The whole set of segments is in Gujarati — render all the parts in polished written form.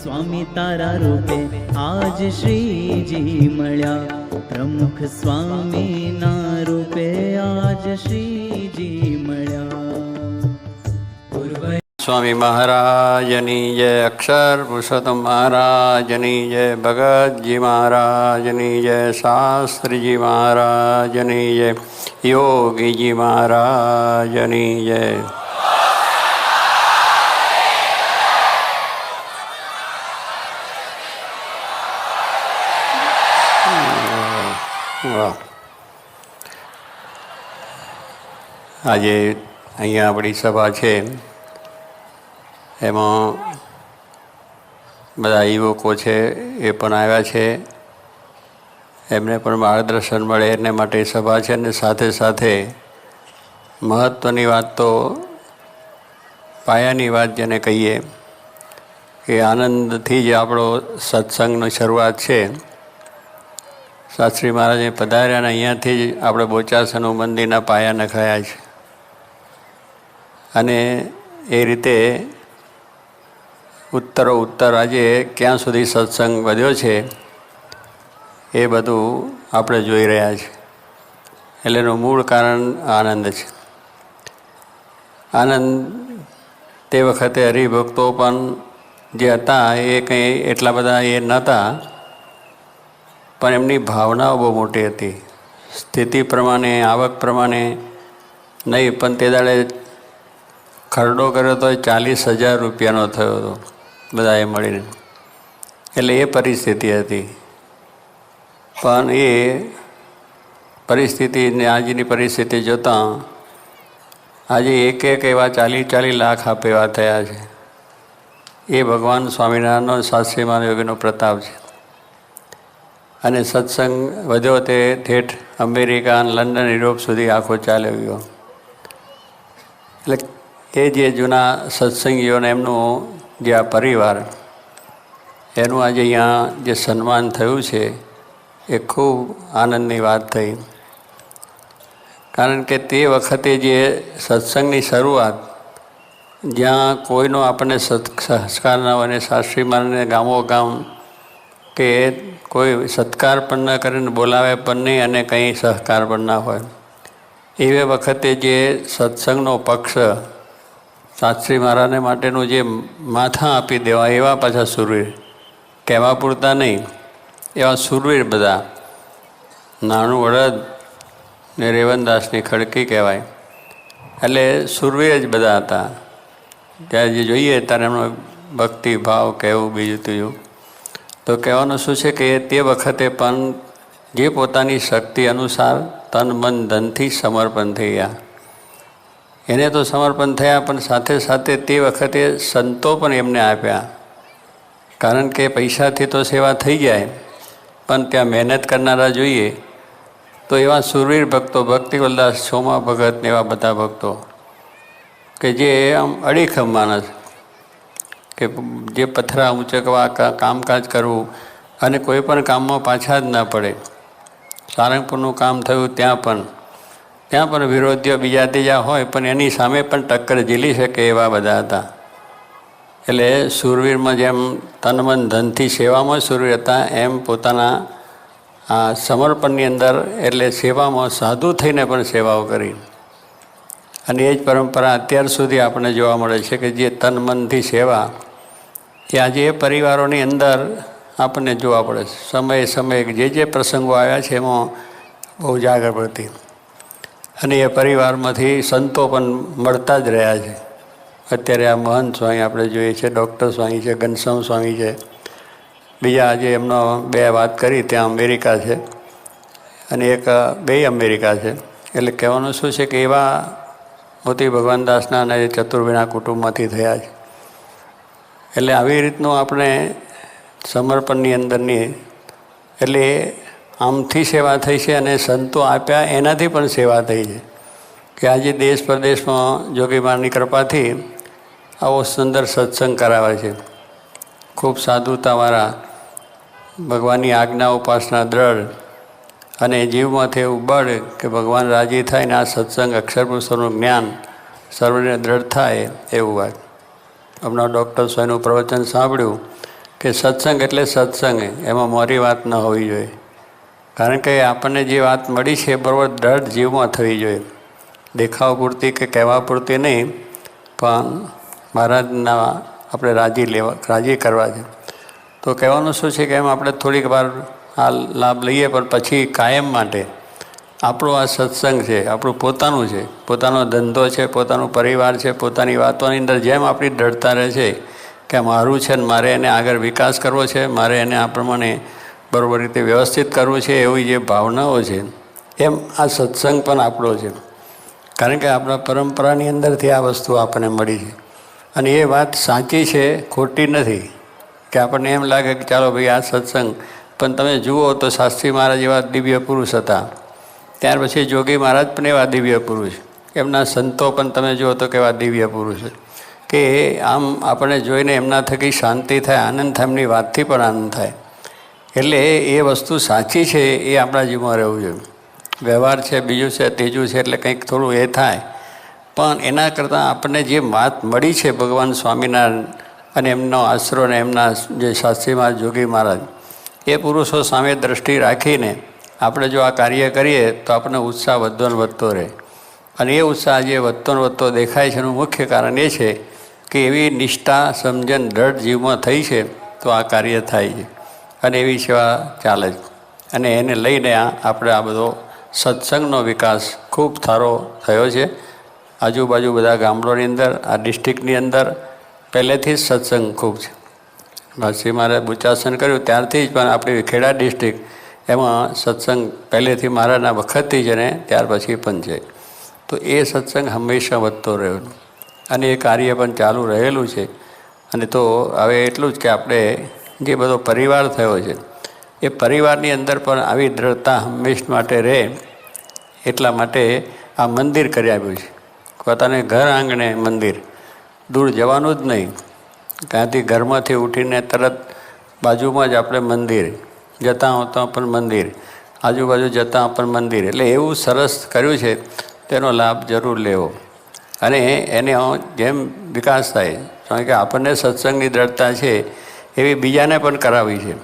સ્વામી તારા રૂપે આજ શ્રીજી મળ્યા, પ્રમુખ સ્વામીના રૂપે આજ શ્રીજી મળ્યા। સ્વામી મહારાજની જય, અક્ષર પુરુષોત્તમ મહારાજની જય, ભગતજી મહારાજની જય, શાસ્ત્રીજી મહારાજની જય, યોગીજી મહારાજની જય। આજે અહીંયા આપણી સભા છે, એમાં બધા યુવકો છે એ પણ આવ્યા છે, એમને પણ માર્ગદર્શન મળે એને માટે સભા છે। અને સાથે સાથે મહત્ત્વની વાત તો પાયાની વાત જેને કહીએ કે આનંદથી જ આપણો સત્સંગની શરૂઆત છે। શાસ્ત્રી મહારાજે પધાર્યા અને અહીંયાથી જ આપણે બોચાસણનું મંદિરના પાયા નખાયા છે, અને એ રીતે ઉત્તર આજે ક્યાં સુધી સત્સંગ વધ્યો છે એ બધું આપણે જોઈ રહ્યા છીએ। એટલે એનું મૂળ કારણ આનંદ છે। આનંદ તે વખતે હરિભક્તો પણ જે હતા એ કંઈ એટલા બધા એ નહોતા, પણ એમની ભાવનાઓ બહુ મોટી હતી। સ્થિતિ પ્રમાણે, આવક પ્રમાણે નહીં, પણ તે દાડે ખરડો કર્યો તો 40,000 રૂપિયાનો થયો હતો બધાએ મળીને, એટલે એ પરિસ્થિતિ હતી। પણ એ પરિસ્થિતિને આજની પરિસ્થિતિ જોતાં આજે એક એવા 40 લાખ આપેવા થયા છે। એ ભગવાન સ્વામિનારાયણનો, શાસ્ત્રી મહારાજ યોગીનો પ્રતાપ છે। અને સત્સંગ વધ્યો તે ઠેઠ અમેરિકા, લંડન, યુરોપ સુધી આખો ચાલ્યો ગયો। એટલે એ જે જૂના સત્સંગીઓને એમનું જે આ પરિવાર, એનું આજે અહીંયા જે સન્માન થયું છે એ ખૂબ આનંદની વાત થઈ। કારણ કે તે વખતે જે સત્સંગની શરૂઆત, જ્યાં કોઈનો આપણને સંસ્કાર ન હોય, અને શાસ્ત્રી મહારાજને ગામો ગામ કે કોઈ સત્કાર પણ ન કરીને બોલાવે પણ નહીં, અને કંઈ સહકાર પણ ના હોય, એ વખતે જે સત્સંગનો પક્ષ શાસ્ત્રી મહારાજને માટેનું જે માથા આપી દેવા એવા પાછા શૂરવીર, કહેવા પૂરતા નહીં, એવા શૂરવીર બધા, નાનું વડદ ને રેવનદાસની ખડકી કહેવાય, એટલે શૂરવીર જ બધા હતા। ત્યારે જે જોઈએ ત્યારે એમનો ભક્તિ ભાવ કહેવું, બીજું ત્રીજું તો કહેવાનું શું છે કે તે વખતે પણ જે પોતાની શક્તિ અનુસાર તન મન ધનથી સમર્પણ થઈ ગયા, એને તો સમર્પણ થયા, પણ સાથે સાથે તે વખતે સંતો પણ એમને આપ્યા। કારણ કે પૈસાથી તો સેવા થઈ જાય, પણ ત્યાં મહેનત કરનારા જોઈએ તો એવા શૂરવીર ભક્તો, ભક્તિવલ્લાસ, સોમા ભગત ને એવા બધા ભક્તો કે જે આમ અડીખમ માણસ, કે જે પથરા ઊંચકવા, કામકાજ કરવું, અને કોઈ પણ કામમાં પાછા જ ના પડે। સારંગપુરનું કામ થયું ત્યાં પણ વિરોધીઓ બીજા ત્રીજા હોય, પણ એની સામે પણ ટક્કર ઝીલી શકે એવા બધા હતા। એટલે શૂરવીરમાં જેમ તન મન ધનથી સેવામાં શૂરવીર હતા, એમ પોતાના આ સમર્પણની અંદર, એટલે સેવામાં સાધુ થઈને પણ સેવાઓ કરી। અને એ જ પરંપરા અત્યાર સુધી આપણને જોવા મળે છે કે જે તન મનથી સેવા એ આજે એ પરિવારોની અંદર આપણને જોવા પડે છે। સમયે સમયે જે પ્રસંગો આવ્યા છે એમાં બહુ જાગર પડતી, અને એ પરિવારમાંથી સંતો પણ મળતા જ રહ્યા છે। અત્યારે આ મહંત સ્વામી આપણે જોઈએ છે, ડૉક્ટર સ્વામી છે, ઘનશ્યામ સ્વામી છે, બીજા આજે એમનો 2 વાત કરી ત્યાં અમેરિકા છે, અને એક 2 અમેરિકા છે। એટલે કહેવાનું શું છે કે એવા મોતી ભગવાનદાસના અને ચતુર્વેના કુટુંબમાંથી થયા છે। એટલે આવી રીતનું આપણે સમર્પણની અંદરની, એટલે આમથી સેવા થઈ છે, અને સંતો આપ્યા એનાથી પણ સેવા થઈ છે કે આજે દેશ પ્રદેશમાં જોગીમાની કૃપાથી આવો સુંદર સત્સંગ કરાવે છે। ખૂબ સાધુતાવાળા, ભગવાનની આજ્ઞા ઉપાસના દ્રઢ, અને જીવમાંથી એવું બળ કે ભગવાન રાજી થાય ને આ સત્સંગ અક્ષર પુરુષોનું જ્ઞાન સર્વને દ્રઢ થાય એવું વાત। હમણાં ડૉક્ટર સ્વામીનું પ્રવચન સાંભળ્યું કે સત્સંગ એટલે સત્સંગ, એમાં મોરી વાત ન હોવી જોઈએ. કારણ કે આપણને જે વાત મળી છે બરાબર દર્દ જીવમાં થવી જોઈએ, દેખાવ પૂરતી કે કહેવા પૂરતી નહીં, પણ મહારાજના આપણે રાજી કરવા છે. તો કહેવાનું શું છે કે એમ આપણે થોડીક વાર આ લાભ લઈએ, પણ પછી કાયમ માટે આપણો આ સત્સંગ છે, આપણું પોતાનું છે, પોતાનો ધંધો છે, પોતાનો પરિવાર છે, પોતાની વાતોની અંદર જેમ આપણી દ્રઢતા રહે છે કે મારું છે ને મારે એને આગળ વિકાસ કરવો છે, મારે એને આ પ્રમાણે બરાબર રીતે વ્યવસ્થિત કરવું છે, એવી જે ભાવનાઓ છે, એમ આ સત્સંગ પણ આપણો છે. કારણ કે આપણા પરંપરાની અંદરથી આ વસ્તુ આપણને મળી છે. અને એ વાત સાચી છે, ખોટી નથી. કે આપણને એમ લાગે કે ચાલો ભાઈ આ સત્સંગ, પણ તમે જુઓ તો શાસ્ત્રી મહારાજ એવા દિવ્ય પુરુષ હતા. ત્યાર પછી જોગી મહારાજ પણ એવા દિવ્ય પુરુષ, એમના સંતો પણ તમે જુઓ તો કેવા દિવ્ય પુરુષ કે આમ આપણને જોઈને એમના થકી શાંતિ થાય, આનંદ થાય, એમની વાતથી પણ આનંદ થાય. એટલે એ વસ્તુ સાચી છે એ આપણા જીવનમાં રહેવું જોઈએ. વ્યવહાર છે, બીજું છે, ત્રીજું છે, એટલે કંઈક થોડું એ થાય, પણ એના કરતાં આપણને જે વાત મળી છે ભગવાન સ્વામિનારાયણ અને એમનો આશરો ને એમના જે શાસ્ત્રી મહારાજ, જોગી મહારાજ, એ પુરુષો સામે દ્રષ્ટિ રાખીને આપણે જો આ કાર્ય કરીએ તો આપણને ઉત્સાહ વધતો ને વધતો રહે. અને એ ઉત્સાહ જે વધતો ને વધતો દેખાય છે એનું મુખ્ય કારણ એ છે કે એવી નિષ્ઠા, સમજણ, દ્રઢ જીવમાં થઈ છે તો આ કાર્ય થાય છે અને એવી સેવા ચાલે છે. અને એને લઈને આપણે આ બધો સત્સંગનો વિકાસ ખૂબ સારો થયો છે. આજુબાજુ બધા ગામડાની અંદર, આ ડિસ્ટ્રિક્ટની અંદર પહેલેથી જ સત્સંગ ખૂબ છે. શ્રી મારે બુચાસન કર્યું ત્યારથી જ, પણ આપણી ખેડા ડિસ્ટ્રિક્ટ એમાં સત્સંગ પહેલેથી મારાના વખતથી જ અને ત્યાર પછી પણ છે. તો એ સત્સંગ હંમેશા વધતો રહ્યો અને એ કાર્ય પણ ચાલુ રહેલું છે. અને તો હવે એટલું જ કે આપણે જે બધો પરિવાર થયો છે એ પરિવારની અંદર પણ આવી દ્રઢતા હંમેશ માટે રહે, એટલા માટે આ મંદિર કરી આપ્યું છે. પોતાને ઘર આંગણે મંદિર, દૂર જવાનું જ નહીં. ત્યાંથી ઘરમાંથી ઉઠીને તરત બાજુમાં જ આપણે મંદિર, જતાં આવતાં પણ મંદિર, આજુબાજુ જતાં પણ મંદિર. એટલે એવું સરસ કર્યું છે, તેનો લાભ જરૂર લેવો. અને એને જેમ વિકાસ થાય, કારણ કે આપણને સત્સંગની દ્રઢતા છે એવી બીજાને પણ કરાવી છે.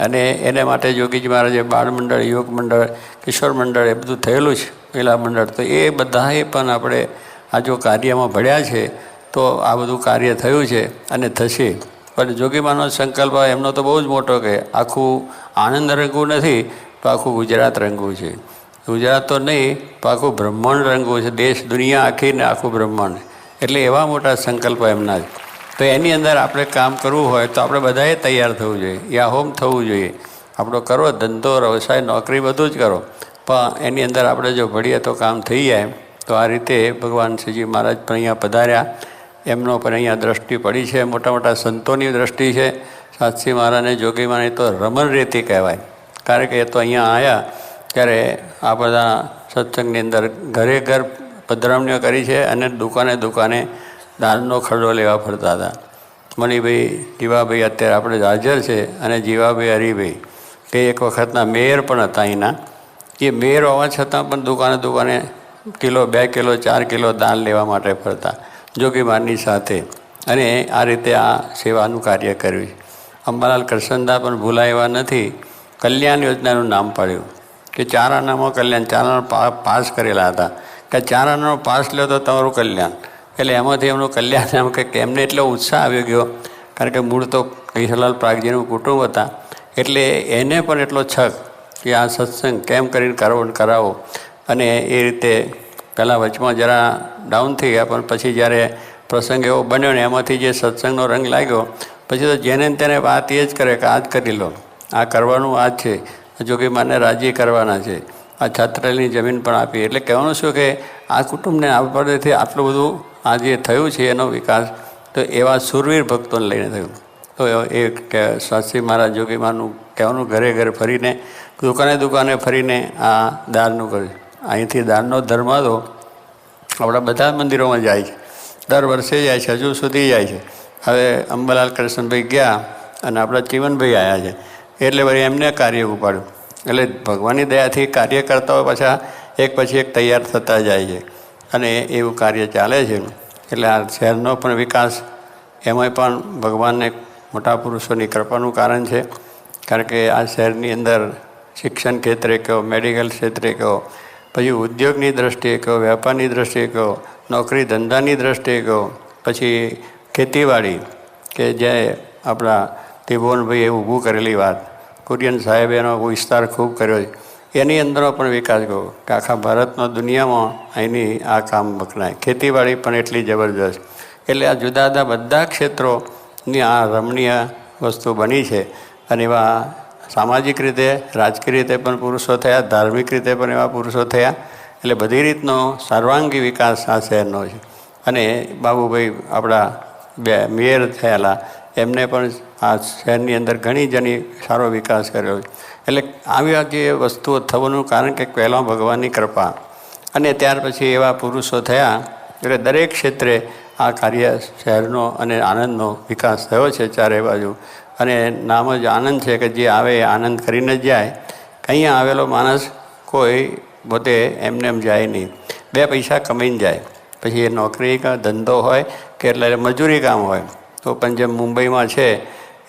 અને એને માટે જોગીજી મહારાજે બાળ મંડળ, યોગ મંડળ, કિશોર મંડળ એ બધું થયેલું છે, મહિલા મંડળ. તો એ બધાએ પણ આપણે આ જો કાર્યમાં ભળ્યા છે તો આ બધું કાર્ય થયું છે અને થશે. પણ જોગીમાનો સંકલ્પ એમનો તો બહુ જ મોટો કે આખું આણંદ રંગવું નથી તો આખું ગુજરાત રંગવું છે. ગુજરાત તો નહીં તો આખું બ્રહ્માંડ રંગવું છે, દેશ દુનિયા આખીને આખું બ્રહ્માંડ. એટલે એવા મોટા સંકલ્પ એમના જ. તો એની અંદર આપણે કામ કરવું હોય તો આપણે બધાએ તૈયાર થવું જોઈએ, યાહોમ થવું જોઈએ. આપણો કરો ધંધો, વ્યવસાય, નોકરી બધું જ કરો, પણ એની અંદર આપણે જો ભળીએ તો કામ થઈ જાય. તો આ રીતે ભગવાન શ્રીજી મહારાજ પણ અહીંયા પધાર્યા, એમનો પણ અહીંયા દ્રષ્ટિ પડી છે. મોટા મોટા સંતોની દ્રષ્ટિ છે. શાસ્ત્રી મહારાજને, જોગી મહારાજ તો રમણ રેતી કહેવાય. કારણ કે એ તો અહીંયા આવ્યા ત્યારે આ બધા સત્સંગની અંદર ઘરે ઘર પધરામણીઓ કરી છે અને દુકાને દુકાને દાનનો ખરડો લેવા ફરતા હતા. મણિભાઈ, જીવાભાઈ અત્યારે આપણે હાજર છે, અને જીવાભાઈ, હરિભાઈ તે એક વખતના મેયર પણ હતા અહીંના. એ મેયર હોવા છતાં પણ દુકાને દુકાને કિલો, 2 કિલો, 4 કિલો દાન લેવા માટે ફરતા જોગીમારની સાથે. અને આ રીતે આ સેવાનું કાર્ય કર્યું છે. અંબાલાલ કરસનદા પણ ભૂલાય એવા નથી. કલ્યાણ યોજનાનું નામ પાડ્યું કે 4 આનામાં કલ્યાણ, 4 આના પાસ કરેલા હતા કે 4 આનાનો પાસ લો તો તમારું કલ્યાણ. એટલે એમાંથી એમનું કલ્યાણ એમ કે એમને એટલો ઉત્સાહ આવી ગયો, કારણ કે મૂળ તો કેશુલાલ પ્રાગજીનું કુટુંબ હતા. એટલે એને પણ એટલો છક કે આ સત્સંગ કેમ કરીને કરાવો. અને એ રીતે પહેલાં વચમાં જરા ડાઉન થઈ ગયા, પણ પછી જ્યારે પ્રસંગ એવો બન્યો ને એમાંથી જે સત્સંગનો રંગ લાગ્યો, પછી તો જેને તેને વાત એ જ કરે કે આ જ કરી લો, આ કરવાનું આ જ છે, જોગી માને રાજી કરવાના છે, આ છાત્રાલયની જમીન પણ આપી. એટલે કહેવાનું શું કે આ કુટુંબને આપવાથી આટલું બધું આ જે થયું છે એનો વિકાસ તો એવા સુરવીર ભક્તોને લઈને થયું. તો એ શાસ્ત્રી મહારાજ જોગીમાનું કહેવાનું ઘરે ઘરે ફરીને, દુકાને દુકાને ફરીને આ દાનનું કર્યું. અહીંથી દાનનો ધર્મ તો આપણા બધા મંદિરોમાં જાય છે, દર વર્ષે જાય છે, હજુ સુધી જાય છે. હવે અંબાલાલ કૃષ્ણભાઈ ગયા અને આપણા ચીવનભાઈ આવ્યા છે, એટલે વળી એમને કાર્ય ઉપાડ્યું. એટલે ભગવાનની દયાથી કાર્ય કરતા હોય પાછા એક પછી એક તૈયાર થતા જાય છે અને એવું કાર્ય ચાલે છે. એટલે આ શહેરનો પણ વિકાસ એમાંય પણ ભગવાનને મોટા પુરુષોની કૃપાનું કારણ છે. કારણ કે આ શહેરની અંદર શિક્ષણ ક્ષેત્રે કહો, મેડિકલ ક્ષેત્રે કહો, પછી ઉદ્યોગની દૃષ્ટિએ કહો, વેપારની દૃષ્ટિએ કહો, નોકરી ધંધાની દૃષ્ટિએ કહો, પછી ખેતીવાડી કે જે આપણા ત્રિભુવનભાઈએ ઊભું કરેલી વાત, કુરિયન સાહેબે એનો વિસ્તાર ખૂબ કર્યો છે, એની અંદરનો પણ વિકાસ કહો કે આખા ભારતનો દુનિયામાં અહીંની આ કામ વખણાય. ખેતીવાડી પણ એટલી જબરદસ્ત. એટલે આ જુદા જુદા બધા ક્ષેત્રોની આ રમણીય વસ્તુ બની છે. અને એવા સામાજિક રીતે, રાજકીય રીતે પણ પુરુષો થયા, ધાર્મિક રીતે પણ એવા પુરુષો થયા. એટલે બધી રીતનો સર્વાંગી વિકાસ આ શહેરનો છે. અને બાબુભાઈ આપણા મેયર થયેલા, એમને પણ આ શહેરની અંદર ઘણી જણી સારો વિકાસ કર્યો છે. એટલે આવી જે વસ્તુઓ થવાનું કારણ કે પહેલાં ભગવાનની કૃપા, અને ત્યાર પછી એવા પુરુષો થયા. એટલે દરેક ક્ષેત્રે આ કાર્ય શહેરનો અને આનંદનો વિકાસ થયો છે ચારે બાજુ. અને નામ જ આનંદ છે કે જે આવે એ આનંદ કરીને જ જાય. અહીંયા આવેલો માણસ કોઈ પોતે એમને એમ જાય નહીં, બે પૈસા કમાઈને જાય. પછી એ નોકરી કે ધંધો હોય કે એટલે મજૂરી કામ હોય તો પણ જેમ મુંબઈમાં છે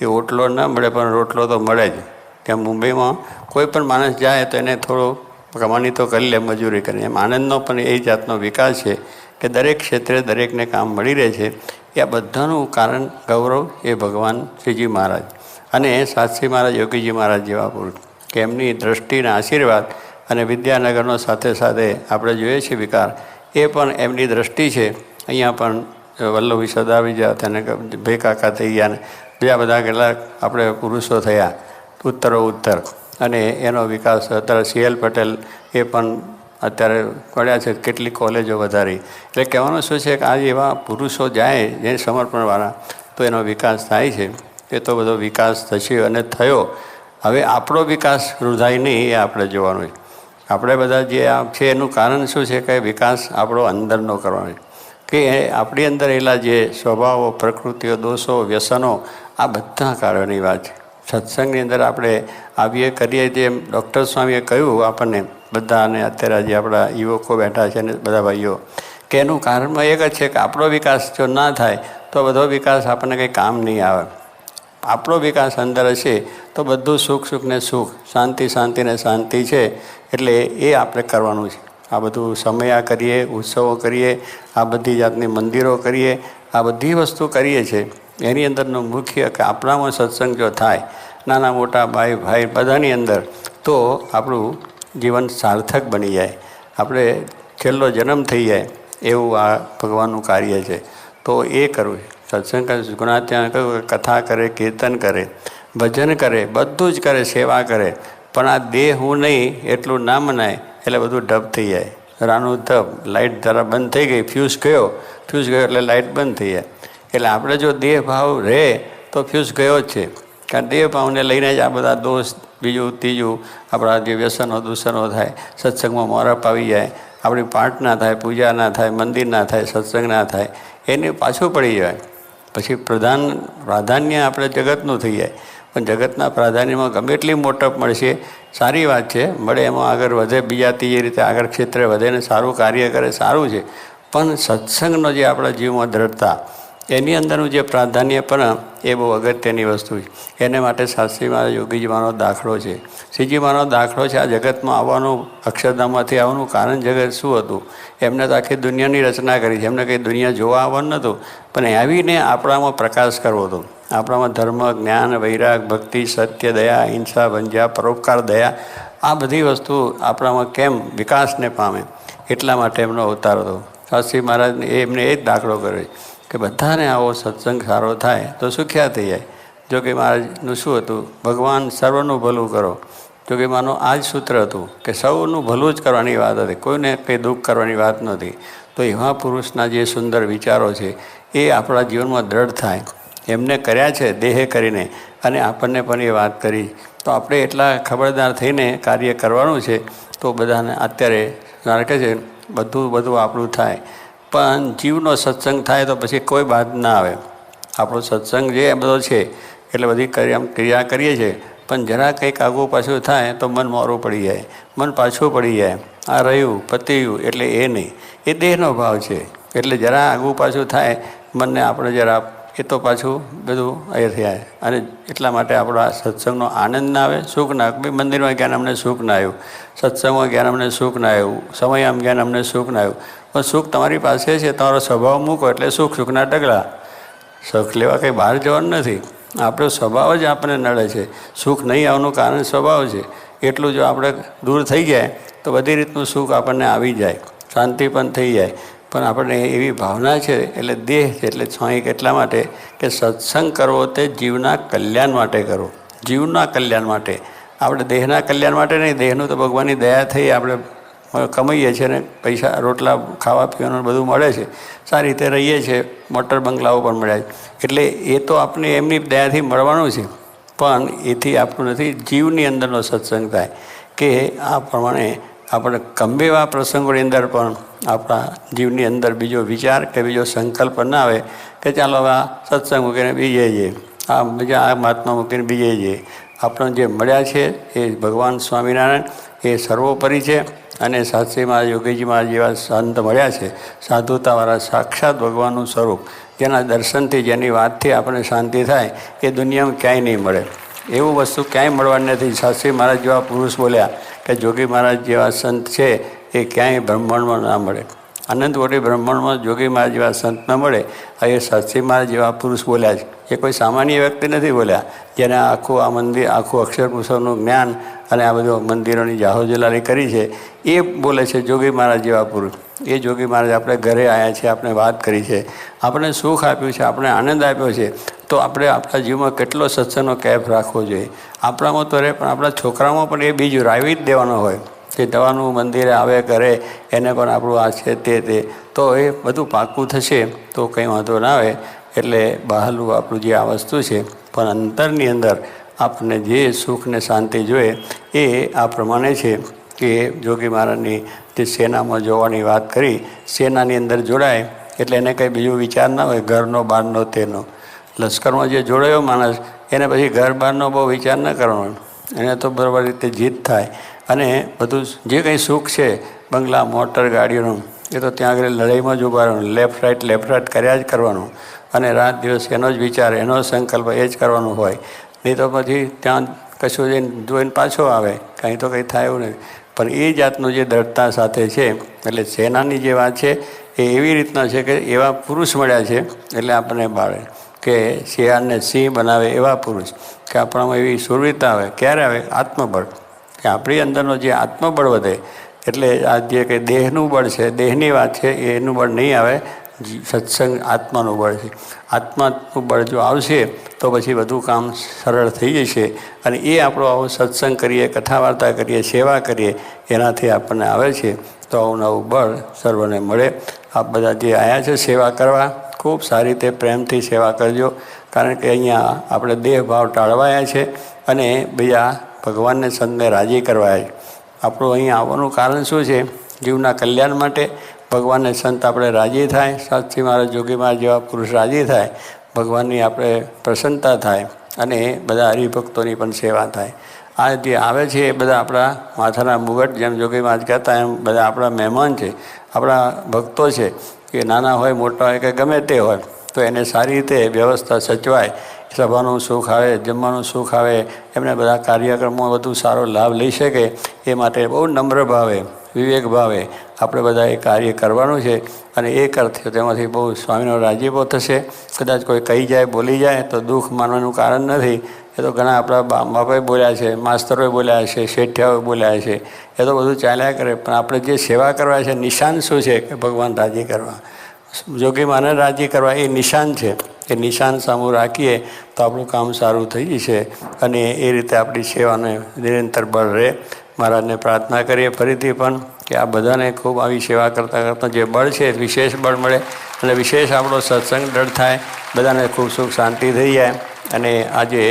એ ઓટલો ન મળે પણ રોટલો તો મળે જ. ત્યાં મુંબઈમાં કોઈ પણ માણસ જાય તો એને થોડું કમાણી તો કરી લે મજૂરી કરીને. એમ આનંદનો પણ એ જાતનો વિકાસ છે કે દરેક ક્ષેત્રે દરેકને કામ મળી રહે છે. એ આ બધાનું કારણ ગૌરવ એ ભગવાન શ્રીજી મહારાજ અને સાતશ્રી મહારાજ, યોગીજી મહારાજ જેવા પુરુષ કે એમની દ્રષ્ટિના આશીર્વાદ. અને વિદ્યાનગરનો સાથે સાથે આપણે જોઈએ છીએ વિકાર, એ પણ એમની દ્રષ્ટિ છે. અહીંયા પણ વલ્લભી સદાવી ગયા અને ભાઈ કાકા થઈ ગયા ને બીજા બધા કેટલાક આપણે પુરુષો થયા ઉત્તર. અને એનો વિકાસ અત્યારે CL પટેલ એ પણ અત્યારે પડ્યા છે, કેટલી કોલેજો વધારી. એટલે કહેવાનું શું છે કે આ એવા પુરુષો જાય જે સમર્પણવાળા, તો એનો વિકાસ થાય છે. એ તો બધો વિકાસ થશે અને થયો. હવે આપણો વિકાસ વૃદ્ધાય નહીં એ આપણે જોવાનું છે. આપણે બધા જે આ છે એનું કારણ શું છે કે વિકાસ આપણો અંદરનો કરવાનો છે. કે આપણી અંદર રહેલા જે સ્વભાવો, પ્રકૃતિઓ, દોષો, વ્યસનો, આ બધા કારણની વાત છે. સત્સંગની અંદર આપણે આવીએ કરીએ, જેમ ડૉક્ટર સ્વામીએ કહ્યું આપણને બધાને, અત્યારે જે આપણા યુવકો બેઠા છે ને બધા ભાઈઓ, કે એનું કારણમાં એક જ છે કે આપણો વિકાસ જો ના થાય તો બધો વિકાસ આપણને કંઈ કામ નહીં આવે. આપણો વિકાસ અંદર હશે તો બધું સુખ ને સુખ, શાંતિ ને શાંતિ છે. એટલે એ આપણે કરવાનું છે. આ બધું સમયા કરીએ, ઉત્સવો કરીએ, આ બધી જાતની મંદિરો કરીએ, આ બધી વસ્તુ કરીએ છીએ. એની અંદરનું મુખ્ય કે આપણામાં સત્સંગ જો થાય, નાના મોટા ભાઈ બધાની અંદર, તો આપણું જીવન સાર્થક બની જાય. આપણે છેલ્લો જન્મ થઈ જાય એવું આ ભગવાનનું કાર્ય છે. તો એ કરવું. સત્સંગ ગુણા ત્યાં કહ્યું કથા કરે, કીર્તન કરે, ભજન કરે, બધું જ કરે, સેવા કરે. પણ આ દેહ હું નહીં એટલું ના મનાય એટલે બધું ડબ થઈ જાય. રાનું ધબ, લાઇટ જરા બંધ થઈ ગઈ, ફ્યુઝ ગયો એટલે લાઇટ બંધ થઈ જાય. એટલે આપણે જો દેહ ભાવ રહે તો ફ્યુઝ ગયો જ છે. કારણ દેહ ભાવને લઈને જ આ બધા દોષ, બીજું ત્રીજું આપણા જે વ્યસનો દૂષણો થાય, સત્સંગમાં મોરપ આવી જાય, આપણી પાઠ ના થાય, પૂજા ના થાય, મંદિર ના થાય, સત્સંગ ના થાય, એને પાછું પડી જાય. પછી પ્રાધાન્ય આપણે જગતનું થઈ જાય. પણ જગતના પ્રાધાન્યમાં ગમે એટલી મોટપ મળશે, સારી વાત છે, મળે એમાં આગળ વધે, બીજા ત્રીજી રીતે આગળ ક્ષેત્રે વધે ને સારું કાર્ય કરે, સારું છે. પણ સત્સંગનો જે આપણા જીવમાં દ્રઢતા, એની અંદરનું જે પ્રાધાન્ય પણ એ બહુ અગત્યની વસ્તુ છે. એને માટે શાસ્ત્રી મહારાજ, યોગીજી માનો દાખલો છે, શ્રીજી માનો દાખલો છે. આ જગતમાં આવવાનું, અક્ષરધામમાંથી આવવાનું કારણ જગત શું હતું? એમને તો આખી દુનિયાની રચના કરી છે. એમને કંઈ દુનિયા જોવા આવવાનું નહોતું, પણ આવીને આપણામાં પ્રકાશ કરવો હતો. આપણામાં ધર્મ, જ્ઞાન, વૈરાગ, ભક્તિ, સત્ય, દયા, હિંસા, વંજા, પરોપકાર, દયા, આ બધી વસ્તુ આપણામાં કેમ વિકાસને પામે, એટલા માટે એમનો અવતાર હતો. શાસ્ત્રી મહારાજને એમને એ જ દાખલો કર્યો કે બધાને આવો સત્સંગ સારો થાય તો સુખ્યા થઈ જાય. જો કે મહારાજનું શું હતું? ભગવાન સર્વનું ભલું કરો. જો કે માનો આ જ સૂત્ર હતું કે સૌનું ભલું જ કરવાની વાત હતી, કોઈને કંઈ દુઃખ કરવાની વાત નહોતી. તો એવા પુરુષના જે સુંદર વિચારો છે એ આપણા જીવનમાં દ્રઢ થાય. એમને કર્યા છે દેહે કરીને, અને આપણને પણ એ વાત કરી. તો આપણે એટલા ખબરદાર થઈને કાર્ય કરવાનું છે. તો બધાને અત્યારે કે છે બધું આપણું થાય, પણ જીવનો સત્સંગ થાય તો પછી કોઈ બાદ ના આવે. આપણો સત્સંગ જે બધો છે એટલે બધી ક્રિયા કરીએ છીએ, પણ જરા કંઈક આગું પાછું થાય તો મન મોરું પડી જાય, મન પાછું પડી જાય. આ રહ્યું પત્યું એટલે એ નહીં, એ દેહનો ભાવ છે. એટલે જરા આગું પાછું થાય, મનને આપણે જરા એ તો પાછું બધું એ થાય. અને એટલા માટે આપણો આ સત્સંગનો આનંદ ના આવે, સુખ ના આવે. મંદિરમાં ગયા અમને સુખ ના આવ્યું, સત્સંગમાં ગયા અમને સુખ ના આવ્યું, સમયમાં ગયા અમને સુખ ના આવ્યું. પણ સુખ તમારી પાસે છે, તમારો સ્વભાવ મૂકો એટલે સુખના ટગલા. સુખ લેવા કંઈ બહાર જવાનું નથી, આપણો સ્વભાવ જ આપણને નડે છે. સુખ નહીં આવવાનું કારણ સ્વભાવ છે. એટલું જો આપણે દૂર થઈ જાય તો બધી રીતનું સુખ આપણને આવી જાય, શાંતિ પણ થઈ જાય. પણ આપણને એવી ભાવના છે એટલે દેહ છે એટલે સ્વામિક એટલા માટે કે સત્સંગ કરવો તે જીવના કલ્યાણ માટે કરવો, જીવના કલ્યાણ માટે. આપણે દેહના કલ્યાણ માટે નહીં. દેહનું તો ભગવાનની દયા થઈ આપણે કમાઈએ છીએ ને પૈસા રોટલા ખાવા પીવાનું બધું મળે છે, સારી રીતે રહીએ છીએ, મોટર બંગલાઓ પણ મળ્યા છે. એટલે એ તો આપણે એમની દયાથી મળવાનું છે, પણ એથી આપણું નથી. જીવની અંદરનો સત્સંગ થાય કે આ પ્રમાણે આપણે ગમે એવા પ્રસંગોની અંદર પણ આપણા જીવની અંદર બીજો વિચાર કે બીજો સંકલ્પ ના આવે કે ચાલો આ સત્સંગ મૂકીને બીજે જઈએ, આ બીજા આ મહાત્મા મૂકીને બીજે જઈએ. આપણે જે મળ્યા છે એ ભગવાન સ્વામિનારાયણ એ સર્વોપરી છે. અને સાચીમાં યોગીજીમાં જેવા સંત મળ્યા છે, સાધુતાવાળા, સાક્ષાત ભગવાનનું સ્વરૂપ, જેના દર્શનથી જેની વાતથી આપણને શાંતિ થાય એ દુનિયામાં ક્યાંય નહીં મળે. એવું વસ્તુ ક્યાંય મળવાની નથી. શાસ્ત્રી મહારાજ જેવા પુરુષ બોલ્યા કે જોગી મહારાજ જેવા સંત છે એ ક્યાંય બ્રહ્માંડમાં ના મળે. અનંતકોટી બ્રહ્માંડમાં જોગી મહારાજ જેવા સંત ન મળે. એ શાસ્ત્રી મહારાજ જેવા પુરુષ બોલ્યા છે. એ કોઈ સામાન્ય વ્યક્તિ નથી બોલ્યા, જેને આખું આ મંદિર, આખું અક્ષર પુરુષોનું જ્ઞાન અને આ બધું મંદિરોની જાહોજલાલી કરી છે. એ બોલે છે જોગી મહારાજ જેવા પુરુષ. એ જોગી મહારાજ આપણે ઘરે આવ્યા છે, આપણે વાત કરી છે, આપણે સુખ આપ્યું છે, આપણે આનંદ આપ્યો છે. તો આપણે આપણા જીવમાં કેટલો સત્સંગનો કેફ રાખવો જોઈએ. આપણામાં તો રહે, પણ આપણા છોકરામાં પણ એ બીજું રાવી જ દેવાનો હોય કે દવાનું મંદિરે આવે કરે એને પણ આપણું આ છે તે તો એ બધું પાકું થશે તો કંઈ વાંધો ના આવે. એટલે બહારનું આપણું જે આ વસ્તુ છે, પણ અંતરની અંદર આપણને જે સુખ ને શાંતિ જોઈએ એ આ પ્રમાણે છે કે જોગી મહારાજની જે સેનામાં જોવાની વાત કરી, સેનાની અંદર જોડાય એટલે એને કંઈ બીજું વિચાર ના હોય, ઘરનો બહારનો તેનો. લશ્કરમાં જે જોડાયો માણસ એને પછી ઘર બહારનો બહુ વિચાર ન કરવાનો, એને તો બરાબર રીતે જીત થાય. અને બધું જે કંઈ સુખ છે, બંગલા, મોટર, ગાડીઓનું, એ તો ત્યાં આગળ લડાઈમાં જ ઉભા રહેવાનું, લેફ્ટ રાઈટ કર્યા જ કરવાનું. અને રાત દિવસ એનો જ વિચાર, એનો સંકલ્પ એ જ કરવાનું હોય. નહીં તો પછી ત્યાં કશું જઈને જોઈને પાછો આવે, કંઈ તો કંઈ થાય એવું નહીં. પણ એ જાતનું જે દ્રઢતા સાથે છે, એટલે સેનાની જે વાત છે એ એવી રીતના છે કે એવા પુરુષ મળ્યા છે એટલે આપણને બાળે કે શિયાળને સિંહ બનાવે એવા પુરુષ, કે આપણામાં એવી સુરવીરતા આવે. ક્યારે આવે? આત્મબળ. કે આપણી અંદરનો જે આત્મબળ વધે. એટલે આ જે કંઈ દેહનું બળ છે, દેહની વાત છે, એનું બળ નહીં આવે. સત્સંગ આત્માનું બળ છે. આત્માનું બળ જો આવશે તો પછી બધું કામ સરળ થઈ જશે. અને એ આપણો આવો સત્સંગ કરીએ, કથા વાર્તા કરીએ, સેવા કરીએ, એનાથી આપણને આવે છે. તો આવું નવું બળ સર્વને મળે. આપ બધા જે આવ્યા છે સેવા કરવા, ખૂબ સારી રીતે પ્રેમથી સેવા કરજો. કારણ કે અહીંયા આપણે દેહ ભાવ ટાળવાયા છે અને બીજા ભગવાનને સંતને રાજી કરવાયા છે. આપણું અહીંયા આવવાનું કારણ શું છે? જીવના કલ્યાણ માટે. ભગવાનને સંત આપણે રાજી થાય, સાચી મહારાજ, જોગી મહારાજ જેવા પુરુષ રાજી થાય, ભગવાનની આપણે પ્રસન્નતા થાય અને બધા હરિભક્તોની પણ સેવા થાય. આ જે આવે છે એ બધા આપણા માથાના મુગટ, જેમ જોગી મહારાજ કહેતા એમ બધા આપણા મહેમાન છે, આપણા ભક્તો છે. કે નાના હોય, મોટા હોય, કે ગમે તે હોય, તો એને સારી રીતે વ્યવસ્થા સચવાય, સભાનું સુખ આવે, જમવાનું સુખ આવે, એમને બધા કાર્યક્રમો વધુ સારો લાભ લઈ શકે એ માટે બહુ નમ્ર ભાવે, વિવેક ભાવે આપણે બધા એ કાર્ય કરવાનું છે. અને એ કરશે તેમાંથી બહુ સ્વામીનો રાજીપો થશે. કદાચ કોઈ કહી જાય, બોલી જાય તો દુઃખ માનવાનું કારણ નથી. એ તો ઘણા આપણા બાપાએ બોલ્યા છે, માસ્તરોએ બોલ્યા છે, શેઠિયાઓએ બોલ્યા છે, એ તો બધું ચાલ્યા કરે. પણ આપણે જે સેવા કરવા છે, નિશાન શું છે? કે ભગવાન રાજી કરવા, જોગી માને રાજી કરવા, એ નિશાન છે. એ નિશાન સામું રાખીએ તો આપણું કામ સારું થઈ જશે. અને એ રીતે આપણી સેવાને નિરંતર બળ રહે. મહારાજને પ્રાર્થના કરીએ ફરીથી પણ કે આ બધાને ખૂબ આવી સેવા કરતાં કરતાં જે બળ છે વિશેષ બળ મળે અને વિશેષ આપણો સત્સંગ દૃઢ થાય, બધાને ખૂબ સુખ શાંતિ થઈ જાય. અને આજે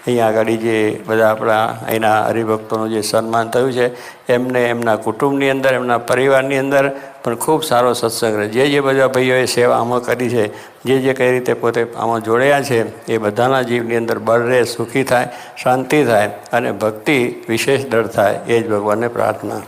અહીંયા આગળ જે બધા આપણા અહીંના હરિભક્તોનું જે સન્માન થયું છે, એમને એમના કુટુંબની અંદર, એમના પરિવારની અંદર પણ ખૂબ સારો સત્સંગ રહે. જે બધા ભાઈઓએ સેવા આમાં કરી છે, જે કઈ રીતે પોતે આમાં જોડાયા છે, એ બધાના જીવની અંદર બળ રહે, સુખી થાય, શાંતિ થાય અને ભક્તિ વિશેષ દૃઢ થાય. એ જ ભગવાનને પ્રાર્થના.